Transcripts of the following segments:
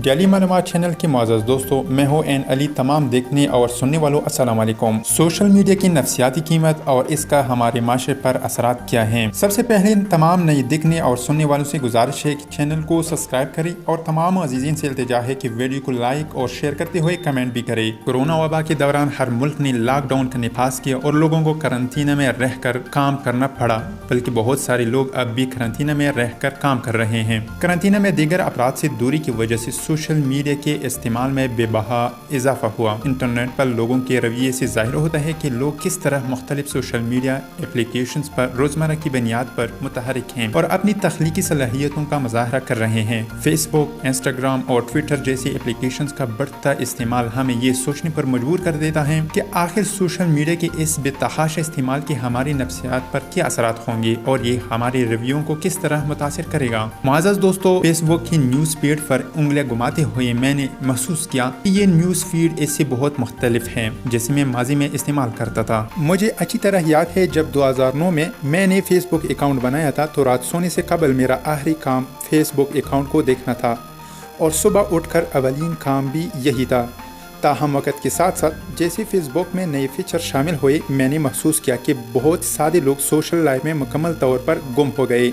Daily मालूमात channel के मुअज़्ज़ज़ दोस्तों, मैं हूं एन अली। तमाम देखने और सुनने वालों अस्सलाम वालेकुम। सोशल मीडिया की नफ्सियाती कीमत और इसका हमारे माशरे पर असरात क्या हैं। सबसे पहले तमाम नए देखने और सुनने वालों से गुजारिश है कि चैनल को सब्सक्राइब करें और तमाम अजीज़ीन से इल्तिजा है कि वीडियो को लाइक और शेयर करते हुए कमेंट भी करें। कोरोना वबा के दौरान हर मुल्क ने लॉकडाउन का नफाज किया और लोगों को करंतना में रह कर काम करना पड़ा, बल्कि बहुत सारे लोग अब भी करंतना में रह कर काम कर रहे हैं। करंतना में दीगर अपराध से दूरी की वजह से सोशल मीडिया के इस्तेमाल में बेबहा इजाफा हुआ। इंटरनेट पर लोगों के रवैये से जाहिर होता है कि लोग किस तरह मुख्तलिफ सोशल मीडिया एप्लीकेशंस पर रोज़मर्रा की बुनियाद पर मुतहरिक हैं और अपनी तख्लीकी सलाहियतों का मुजाहरा कर रहे हैं। फेसबुक, इंस्टाग्राम और ट्विटर जैसी एप्लीकेशंस का बढ़ता इस्तेमाल हमें ये सोचने पर मजबूर कर देता है कि आखिर सोशल मीडिया के इस बेतहाशा इस्तेमाल के हमारी नफ्सियात पर क्या असरात होंगे और ये हमारे रवैयों को किस तरह मुतासिर करेगा। मुअज़्ज़ज़ दोस्तों, फेसबुक की न्यूज़ फीड पर उंगलियां घुमाते हुए मैंने महसूस किया कि ये न्यूज़ फीड इससे बहुत मुख्तलिफ है जैसे मैं माजी में इस्तेमाल करता था। मुझे अच्छी तरह याद है जब 2009 में मैंने फेसबुक अकाउंट बनाया था तो रात सोने से कबल मेरा आखिरी काम फेसबुक अकाउंट को देखना था और सुबह उठकर अवलीन काम भी यही था। ताहम वक़्त के साथ साथ जैसे फेसबुक में नए फीचर शामिल हुए, मैंने महसूस किया कि बहुत सारे लोग सोशल लाइफ में मुकम्मल तौर पर गुम हो गए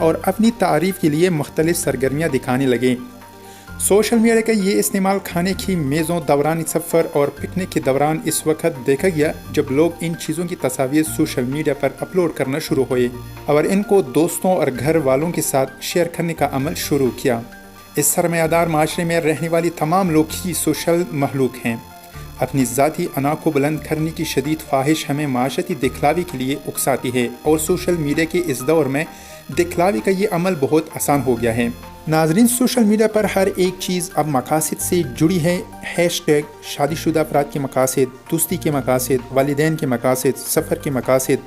और अपनी तारीफ़ के लिए मुख्तलिफ सरगर्मियाँ दिखाने लगे। सोशल मीडिया का ये इस्तेमाल खाने की मेज़ों, दौरान सफ़र और पिकनिक के दौरान इस वक्त देखा गया जब लोग इन चीज़ों की तस्वीर सोशल मीडिया पर अपलोड करना शुरू हुए और इनको दोस्तों और घर वालों के साथ शेयर करने का अमल शुरू किया। इस सरमायादार माशरे में रहने वाली तमाम लोग ही सोशल महलूक हैं। अपनी ज़ाती अना को बुलंद करने की शदीद ख्वाहिश हमें माशरती दिखलावे के लिए उकसाती है और सोशल मीडिया के इस दौर में दिखलावे का ये अमल बहुत आसान हो गया है। नाजरीन, सोशल मीडिया पर हर एक चीज़ अब मकासद से जुड़ी है। हैशटैग शादीशुदा अफराद के मकासद, दोस्ती के मकासद, वालिदैन के मकासद, सफ़र के मकासद,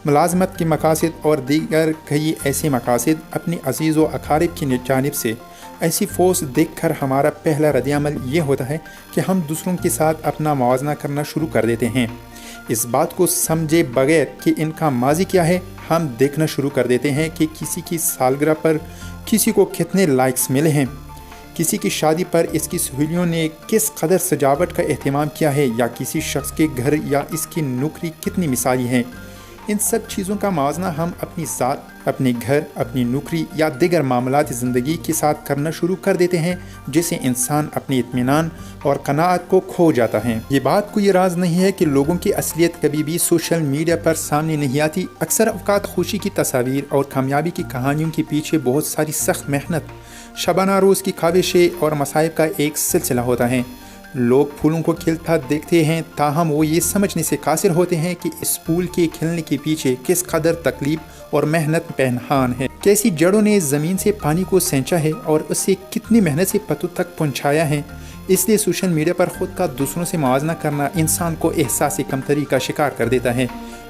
मुलाजमत के मकासद और दीगर कई ऐसे मकासद अपनी अजीज़ व अकारिब की जानिब से ऐसी फोर्स देखकर हमारा पहला रद्द-ए-अमल ये होता है कि हम दूसरों के साथ अपना मुवाज़ना करना शुरू कर देते हैं। इस बात को समझे बगैर कि इनका माजी क्या है, हम देखना शुरू कर देते हैं कि किसी की सालगिरह पर किसी को कितने लाइक्स मिले हैं, किसी की शादी पर इसकी सहेलियों ने किस कदर सजावट का एहतमाम किया है या किसी शख्स के घर या इसकी नौकरी कितनी मिसाली है। इन सब चीज़ों का मुवाज़ना हम अपनी ज़ात, अपने घर, अपनी नौकरी या दीगर मामलात ज़िंदगी के साथ करना शुरू कर देते हैं, जिससे इंसान अपनी इत्मीनान और कनाअत को खो जाता है। ये बात कोई राज नहीं है कि लोगों की असलियत कभी भी सोशल मीडिया पर सामने नहीं आती। अक्सर अवकात खुशी की तस्वीर और कामयाबी की कहानियों के पीछे बहुत सारी सख्त मेहनत, शबाना रोज़ की ख्वाहिशें और मसाइब का एक सिलसिला होता है। लोग फूलों को खिलता देखते हैं, ताहम वो ये समझने से कासिर होते हैं कि इस फूल के खिलने के पीछे किस कदर तकलीफ और मेहनत पहनान है, कैसी जड़ों ने ज़मीन से पानी को सेंचा है और उसे कितनी मेहनत से पत्तों तक पहुंचाया है। इसलिए सोशल मीडिया पर ख़ुद का दूसरों से मुवाज़ना करना इंसान को एहसास कमतरी का शिकार कर देता है,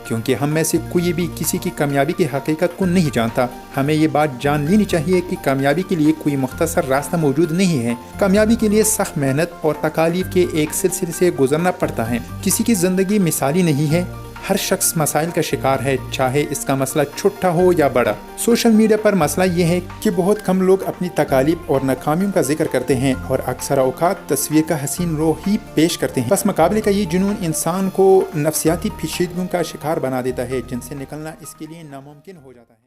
क्योंकि हम में से कोई भी किसी की कामयाबी की हकीकत को नहीं जानता। हमें ये बात जान लेनी चाहिए कि कामयाबी के लिए कोई मुख्तसर रास्ता मौजूद नहीं है। कामयाबी के लिए सख्त मेहनत और तकालीफ के एक सिलसिले से गुजरना पड़ता है। किसी की ज़िंदगी मिसाली नहीं है। हर शख्स मसाइल का शिकार है, चाहे इसका मसला छोटा हो या बड़ा। सोशल मीडिया पर मसला ये है कि बहुत कम लोग अपनी तकालीफ और नाकामियों का जिक्र करते हैं और अक्सर औकात तस्वीर का हसीन रो ही पेश करते हैं। बस मुकाबले का ये जुनून इंसान को नफ्सियाती पेचीदगियों का शिकार बना देता है, जिनसे निकलना इसके लिए नामुमकिन हो जाता है।